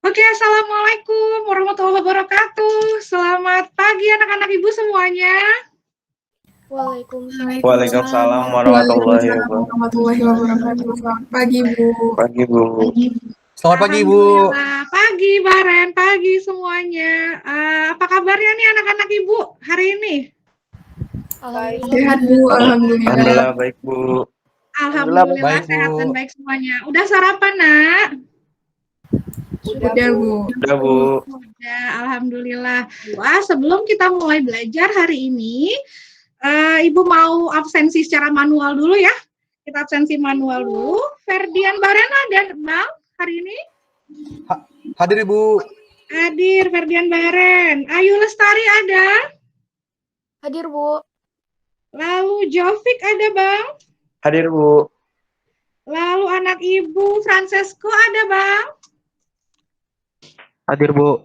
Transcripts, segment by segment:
Oke, Assalamualaikum warahmatullahi wabarakatuh. Selamat pagi anak-anak ibu semuanya. Waalaikumsalam. Waalaikumsalam warahmatullahi wabarakatuh. Selamat pagi, Bu. Pagi, Bu. Selamat pagi, Bu. Alhamdulillah. Pagi, Baren. Pagi semuanya. Apa kabarnya nih anak-anak ibu hari ini? Sehat, Bu. Alhamdulillah. Alhamdulillah baik, Bu. Alhamdulillah baik, sehat Bu. dan baik semuanya. Udah sarapan, Nak? Udah, Bu. Udah, Bu. Udah, Alhamdulillah. Wah, sebelum kita mulai belajar hari ini, Ibu mau absensi secara manual dulu ya. Kita absensi manual dulu. Ferdian Baren ada, Bang, hari ini? Hadir, Ibu. Hadir, Ferdian Baren. Ayu Lestari ada? Hadir, Bu. Lalu Jovik ada, Bang? Hadir, Bu. Lalu anak Ibu Francesco ada, Bang? Hadir, Bu.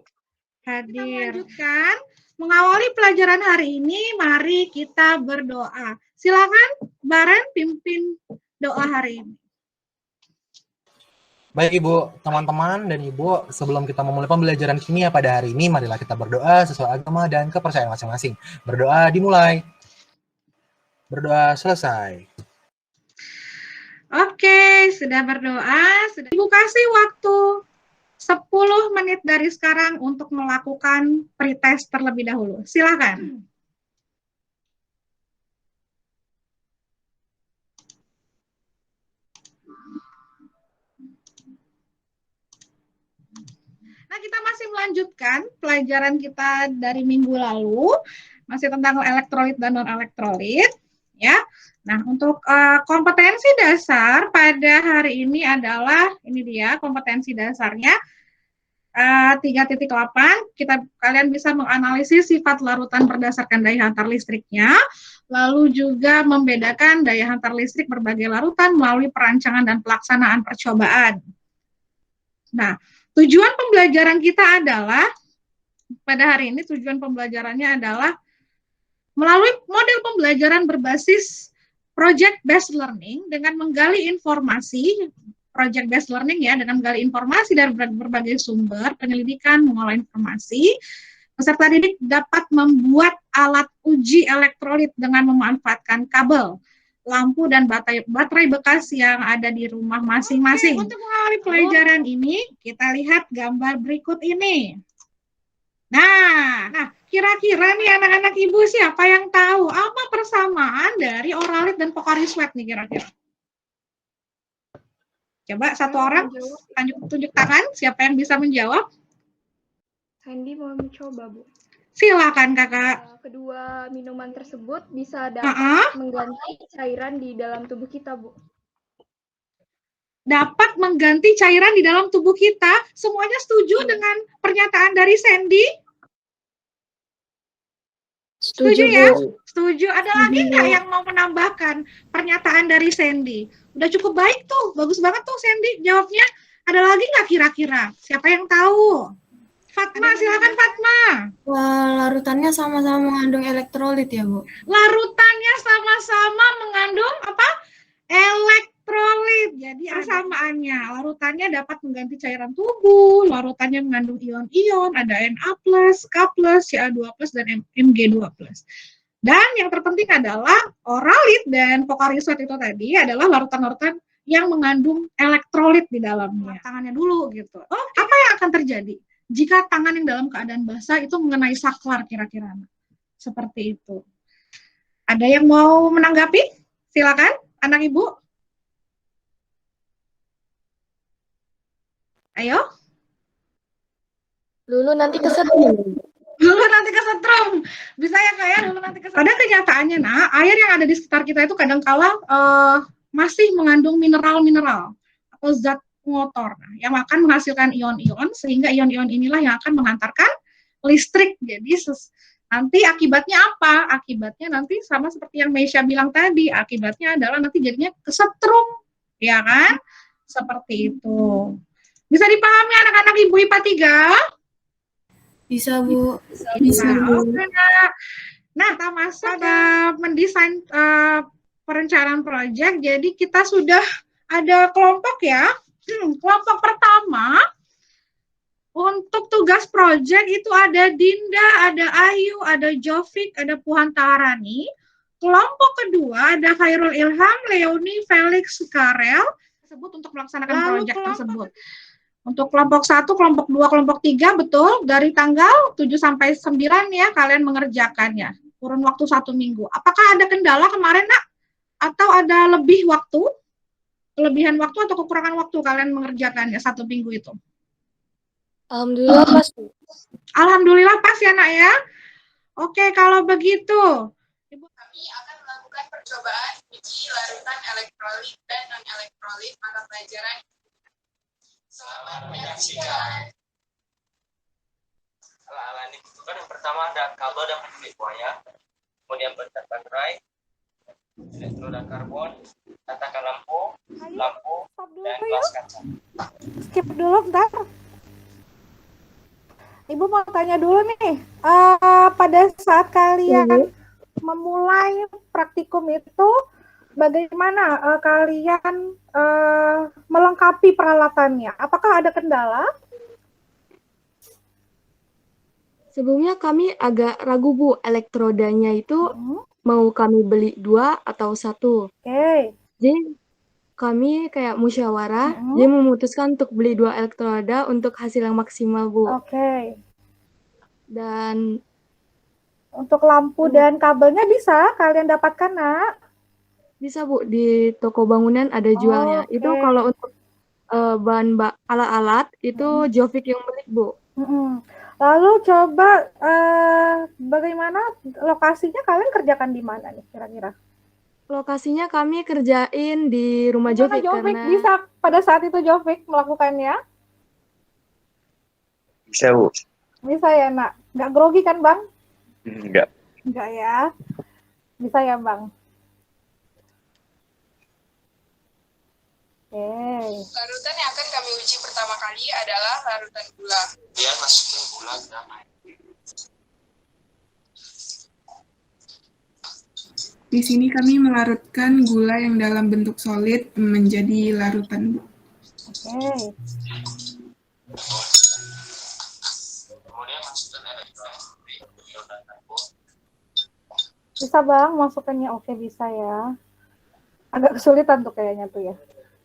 Hadir. Kita lanjutkan. Mengawali pelajaran hari ini, mari kita berdoa. Silakan, Baren, pimpin doa hari ini. Baik, Ibu, teman-teman dan Ibu, sebelum kita memulai pembelajaran kimia pada hari ini, marilah kita berdoa sesuai agama dan kepercayaan masing-masing. Berdoa dimulai. Berdoa selesai. Oke, sudah berdoa. Ibu kasih waktu 10 menit dari sekarang untuk melakukan pretest terlebih dahulu. Silakan. Nah, kita masih melanjutkan pelajaran kita dari minggu lalu, masih tentang elektrolit dan non-elektrolit, ya. Nah, untuk kompetensi dasar pada hari ini adalah, ini dia kompetensi dasarnya, 3.8, kalian bisa menganalisis sifat larutan berdasarkan daya hantar listriknya, lalu juga membedakan daya hantar listrik berbagai larutan melalui perancangan dan pelaksanaan percobaan. Nah, tujuan pembelajaran kita adalah, pada hari ini tujuan pembelajarannya adalah melalui model pembelajaran berbasis project-based learning dengan menggali informasi, project-based learning ya, dengan menggali informasi dari berbagai sumber, penyelidikan, mengolah informasi, peserta didik dapat membuat alat uji elektrolit dengan memanfaatkan kabel, lampu, dan baterai bekas yang ada di rumah masing-masing. Untuk mengawali pelajaran ini, kita lihat gambar berikut ini. Nah, kira-kira nih anak-anak ibu siapa yang tahu apa persamaan dari oralit dan Pocari Sweat nih kira-kira? Coba satu orang tunjuk tangan, siapa yang bisa menjawab? Sandy mau mencoba, Bu. Silakan, Kakak. Kedua minuman tersebut bisa dapat mengganti cairan di dalam tubuh kita, Bu. Dapat mengganti cairan di dalam tubuh kita. Semuanya setuju dengan pernyataan dari Sandy? Setuju ya? Setuju. Ada lagi nggak yang mau menambahkan pernyataan dari Sandy? Udah cukup baik tuh. Bagus banget tuh Sandy jawabnya. Ada lagi nggak kira-kira? Siapa yang tahu? Fatma, silakan Fatma. Wah, larutannya sama-sama mengandung elektrolit ya, Bu? Larutannya sama-sama mengandung apa? Elektrolit. Jadi persamaannya, larutannya dapat mengganti cairan tubuh, larutannya mengandung ion-ion, ada Na+, K+, Ca2+, dan Mg2+. Dan yang terpenting adalah oralit dan Pocari Sweat itu tadi adalah larutan-larutan yang mengandung elektrolit di dalamnya. Tangannya dulu gitu. Oh, apa yang akan terjadi jika tangan yang dalam keadaan basah itu mengenai saklar kira-kira? Seperti itu. Ada yang mau menanggapi? Silakan, anak ibu. Ayo. Lulu nanti kesetrum. Lulu nanti kesetrum. Bisa ya Kak ya, lulu nanti kesetrum. Pada kenyataannya, air yang ada di sekitar kita itu kadang-kala masih mengandung mineral-mineral atau zat pengotor yang akan menghasilkan ion-ion, sehingga ion-ion inilah yang akan mengantarkan listrik. Jadi nanti akibatnya apa? Akibatnya nanti sama seperti yang Meisha bilang tadi, akibatnya adalah nanti jadinya kesetrum, ya kan? Seperti itu. Bisa dipahami anak-anak Ibu IPA 3? Bisa, Bu. Bisa, Bu. Nah, kita masuk ke mendesain perencanaan proyek. Jadi kita sudah ada kelompok ya. Kelompok pertama Untuk tugas proyek itu ada Dinda, ada Ayu, ada Jovik, ada Puhan Taharani. Kelompok kedua ada Khairul Ilham, Leoni, Felix, Karel tersebut untuk melaksanakan proyek tersebut. Untuk kelompok 1, kelompok 2, kelompok 3 betul dari tanggal 7 sampai 9 ya kalian mengerjakannya. Kurun waktu 1 minggu. Apakah ada kendala kemarin, Nak? Atau ada lebih waktu? Kelebihan waktu atau kekurangan waktu kalian mengerjakannya 1 minggu itu? Alhamdulillah pas. Alhamdulillah pas ya, Nak ya. Oke, kalau begitu, Ibu kami akan melakukan percobaan uji larutan elektrolit dan non-elektrolit mata pelajaran. Selamat menyaksikan. Alat-alat yang dibutuhkan yang pertama ada kabel dan pencuci buaya, kemudian bentar baterai, elektroda karbon, tatakan lampu, dan gelas kaca. Skip dulu bentar. Ibu mau tanya dulu nih, pada saat kalian memulai praktikum itu, bagaimana kalian melengkapi peralatannya? Apakah ada kendala? Sebelumnya kami agak ragu, Bu, elektrodanya itu mau kami beli 2 atau 1. Oke. Jadi kami kayak musyawarah, dia memutuskan untuk beli 2 elektroda untuk hasil yang maksimal, Bu. Oke. Dan untuk lampu dan kabelnya bisa kalian dapatkan, Nak? bisa, Bu, di toko bangunan ada jualnya. Oke. Itu kalau untuk bahan alat-alat itu Jovik yang beli, Bu. Lalu coba bagaimana lokasinya kalian kerjakan di mana nih kira-kira? Lokasinya kami kerjain di rumah Jovik karena bisa pada saat itu Jovik melakukannya? Bisa, Bu. Bisa ya, Nak. Nggak grogi kan, Bang? Enggak. Enggak ya. Bisa ya, Bang? Oke. Larutan yang akan kami uji pertama kali adalah larutan gula. Dia masukin gula ke dalam air. Di sini kami melarutkan gula yang dalam bentuk solid menjadi larutan. Oke. Kemudian masukkan elektrolit. Bisa, Bang, masukannya. Oke, bisa ya. Agak kesulitan tuh kayaknya tuh ya.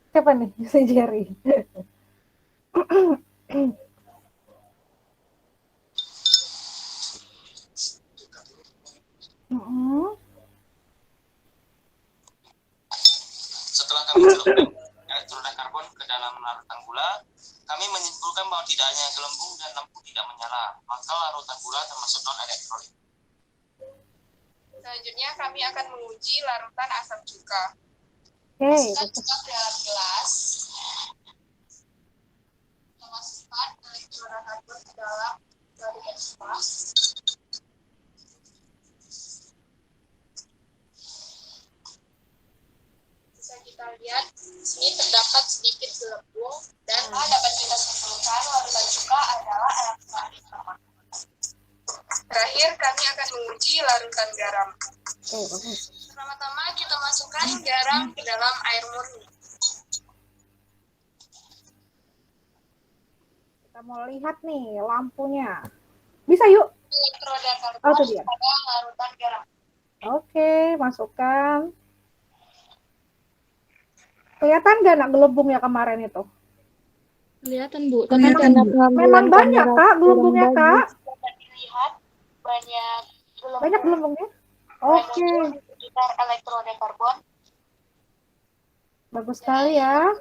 Siapa nih? Si Jerry. Setelah kami celupkan elektroda karbon ke dalam larutan gula, kami menyimpulkan bahwa tidak hanya gelembung dan lampu tidak menyala, maka larutan gula termasuk non-elektrolit. Selanjutnya kami akan menguji larutan asam cuka. Oke. Masukkan cuka ke dalam gelas. Kita masukkan elektroda karbon ke dalam larutan cuka. Bisa kita lihat, di sini terdapat sedikit gelembung dan dapat kita simpulkan larutan cuka adalah elektrolit. Terakhir, kami akan menguji larutan garam. Pertama-tama kita masukkan garam ke dalam air murni. Kita mau lihat nih lampunya. Bisa yuk. Elektroda karbon Oh, itu dia. pada larutan garam. Oke, masukkan. Kelihatan nggak nak gelembungnya kemarin itu? kelihatan, Bu. Tapi karena Memang banyak, Kak, gelembungnya, Kak. Dapat dilihat banyak gelembung. Banyak gelembungnya? Oke. Di sekitar elektroda karbon. Bagus sekali ya.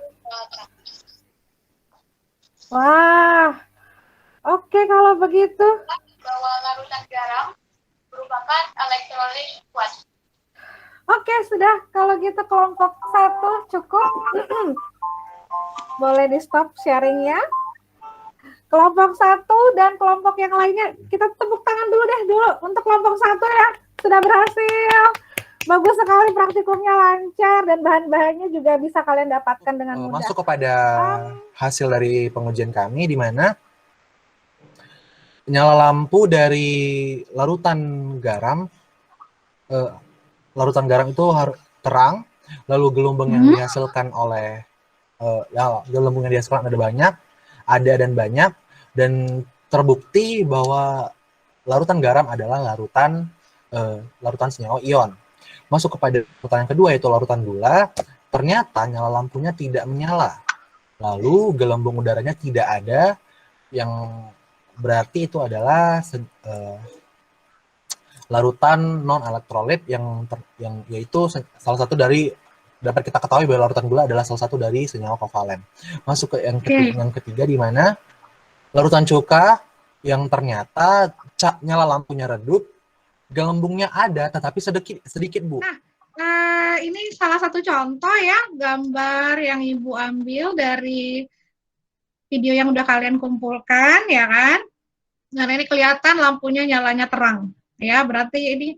Wah. Oke, kalau begitu. Bahwa larutan garam merupakan elektrolit kuat. Oke, sudah. Kalau gitu kelompok 1 cukup. Boleh di stop sharingnya. Kelompok 1 dan kelompok yang lainnya, kita tepuk tangan dulu deh untuk kelompok 1 ya. Sudah berhasil. Bagus sekali, praktikumnya lancar dan bahan-bahannya juga bisa kalian dapatkan dengan mudah. Masuk kepada hasil dari pengujian kami, di mana nyala lampu dari larutan garam itu terang, lalu gelembung yang dihasilkan oleh gelembung yang dihasilkan ada banyak, dan terbukti bahwa larutan garam adalah larutan senyawa ion. Masuk kepada larutan yang kedua, yaitu larutan gula. Ternyata nyala lampunya tidak menyala. Lalu gelembung udaranya tidak ada, yang berarti itu adalah larutan non-elektrolit yang yaitu salah satu dari, dapat kita ketahui bahwa larutan gula adalah salah satu dari senyawa kovalen. Masuk ke yang ketiga, di mana larutan cuka yang ternyata nyala lampunya redup, gelembungnya ada tetapi sedikit Bu. Nah, ini salah satu contoh ya, gambar yang Ibu ambil dari video yang udah kalian kumpulkan, ya kan? Nah, ini kelihatan lampunya nyalanya terang, ya. Berarti ini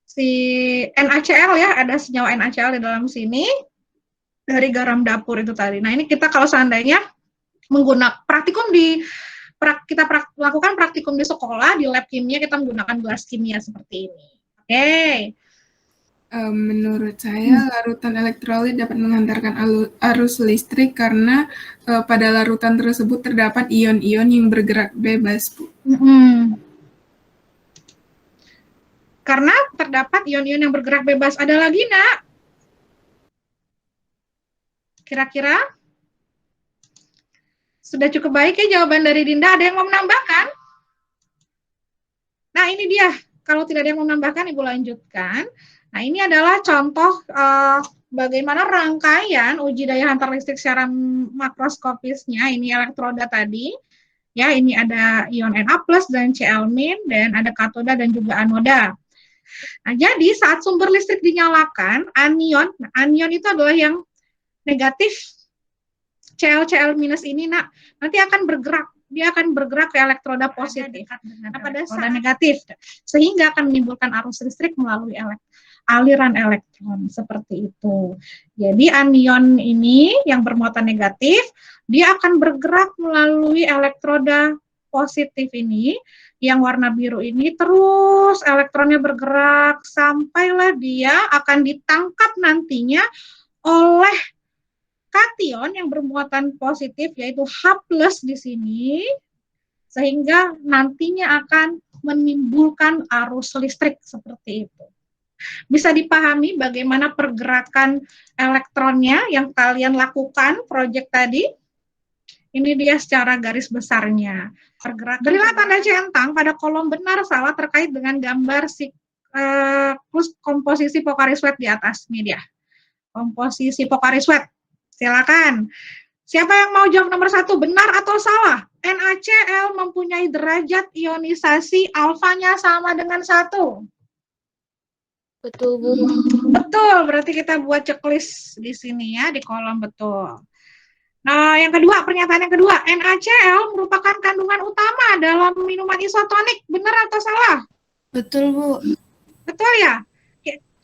si NaCl ya, ada senyawa NaCl di dalam sini dari garam dapur itu tadi. Nah, ini kita kalau seandainya menggunakan kita lakukan praktikum di sekolah, di lab kimia kita menggunakan gelas kimia seperti ini. Oke. Menurut saya, larutan elektrolit dapat mengantarkan arus listrik karena pada larutan tersebut terdapat ion-ion yang bergerak bebas, Bu. Karena terdapat ion-ion yang bergerak bebas. Ada lagi, Nak? Kira-kira? Sudah cukup baik ya jawaban dari Dinda. Ada yang mau menambahkan? Nah, ini dia. Kalau tidak ada yang mau menambahkan, Ibu lanjutkan. Nah, ini adalah contoh bagaimana rangkaian uji daya hantar listrik secara makroskopisnya. Ini elektroda tadi. Ya, ini ada ion Na+ dan Cl- dan ada katoda dan juga anoda. Nah, jadi saat sumber listrik dinyalakan, anion itu adalah yang negatif. Cl ini nanti akan bergerak. Dia akan bergerak ke elektroda positif. Nah, pada saat negatif, sehingga akan menimbulkan arus listrik melalui aliran elektron seperti itu. Jadi anion ini yang bermuatan negatif, dia akan bergerak melalui elektroda positif ini, yang warna biru ini, terus elektronnya bergerak sampailah dia akan ditangkap nantinya oleh kation yang bermuatan positif, yaitu H+ di sini, sehingga nantinya akan menimbulkan arus listrik seperti itu. Bisa dipahami bagaimana pergerakan elektronnya yang kalian lakukan proyek tadi? Ini dia secara garis besarnya. Pergerakan. Berilah tanda centang pada kolom benar salah terkait dengan gambar komposisi Pocari Sweat di atas media. Komposisi Pocari Sweat. Silakan. Siapa yang mau jawab nomor 1, benar atau salah? NaCl mempunyai derajat ionisasi alfanya sama dengan 1. Betul, Bu. Betul, berarti kita buat checklist di sini ya, di kolom betul. Nah, yang kedua, pernyataan yang kedua, NaCl merupakan kandungan utama dalam minuman isotonik, benar atau salah? Betul, Bu. Betul ya?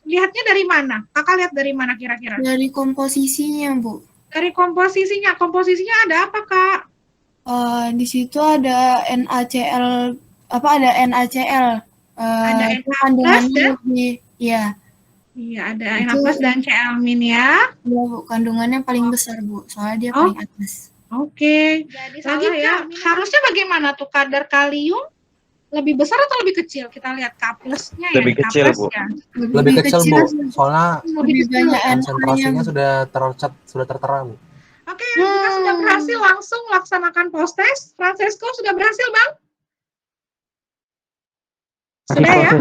Lihatnya dari mana? Kakak lihat dari mana kira-kira? Dari komposisinya, Bu. Dari komposisinya. Komposisinya ada apa, Kak? Di situ ada NaCl, ada NaCl. Ada Na+ dan iya. Iya, ada Na+ dan Cl- ya. Iya, Bu, kandungannya paling besar, Bu. Soalnya dia paling atas. Oke. Jadi lagi ya, harusnya bagaimana tuh kadar kalium? Lebih besar atau lebih kecil? Kita lihat K+-nya ya. Lebih kecil, Bu. Ya. Lebih kecil, Bu. Soalnya Lebih banyak konsentrasinya sudah tertera, Bu. Oke, kita sudah berhasil langsung laksanakan post test. Francesco sudah berhasil, Bang? Sudah ya?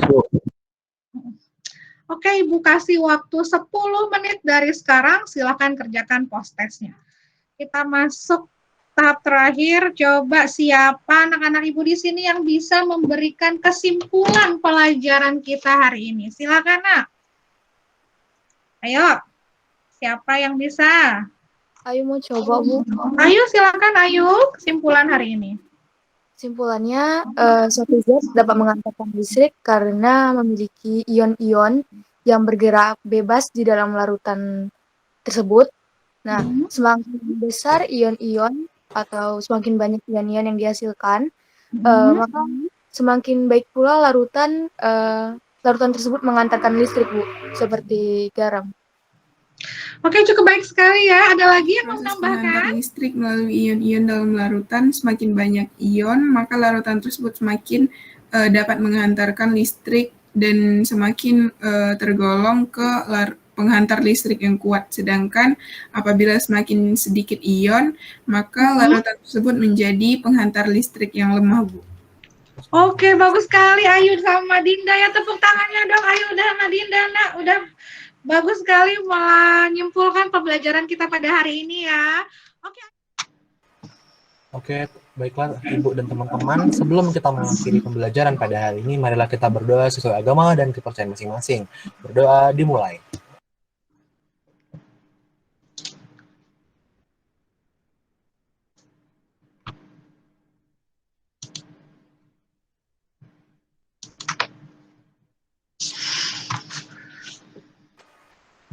Oke, Ibu kasih waktu 10 menit dari sekarang, silakan kerjakan post testnya. Kita masuk tahap terakhir, coba siapa anak-anak Ibu di sini yang bisa memberikan kesimpulan pelajaran kita hari ini. Silakan, Nak. Ayo, siapa yang bisa? Ayo mau coba, Bu. Ayo, silakan, ayo, kesimpulan hari ini. Kesimpulannya, suatu zat dapat mengantarkan listrik karena memiliki ion-ion yang bergerak bebas di dalam larutan tersebut. Nah, semakin besar ion-ion atau semakin banyak ion-ion yang dihasilkan, maka semakin baik pula larutan tersebut mengantarkan listrik, Bu, seperti garam. Oke, cukup baik sekali ya. Ada lagi yang mau Proses menambahkan? penghantar listrik melalui ion-ion dalam larutan, semakin banyak ion, maka larutan tersebut semakin dapat menghantarkan listrik dan semakin tergolong ke penghantar listrik yang kuat. Sedangkan apabila semakin sedikit ion, maka larutan tersebut menjadi penghantar listrik yang lemah, Bu. Oke, bagus sekali Ayu sama Dinda ya. Tepuk tangannya dong Ayu dan Dinda. Nah, udah bagus sekali menyimpulkan pembelajaran kita pada hari ini ya. Oke, baiklah Ibu dan teman-teman. Sebelum kita mengakhiri pembelajaran pada hari ini, marilah kita berdoa sesuai agama dan kepercayaan masing-masing. Berdoa dimulai.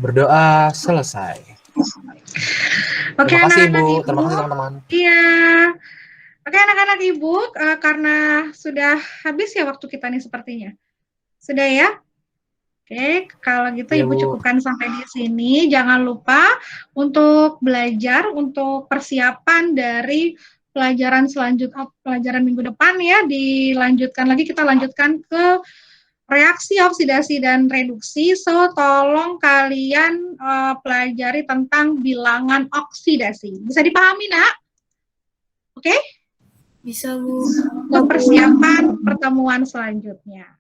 Berdoa selesai. Oke, Terima kasih anak-anak Ibu, Ibu. terima kasih teman-teman. Iya. Oke, anak-anak Ibu, karena sudah habis ya waktu kita nih sepertinya. Sudah ya? Oke, kalau gitu Iya, Ibu Bu. cukupkan sampai di sini. Jangan lupa untuk belajar, untuk persiapan dari pelajaran selanjutnya, pelajaran minggu depan ya, dilanjutkan lagi, kita lanjutkan ke reaksi oksidasi dan reduksi. So, tolong kalian pelajari tentang bilangan oksidasi. Bisa dipahami, Nak? Oke? Bisa, Bu. Untuk persiapan pertemuan selanjutnya.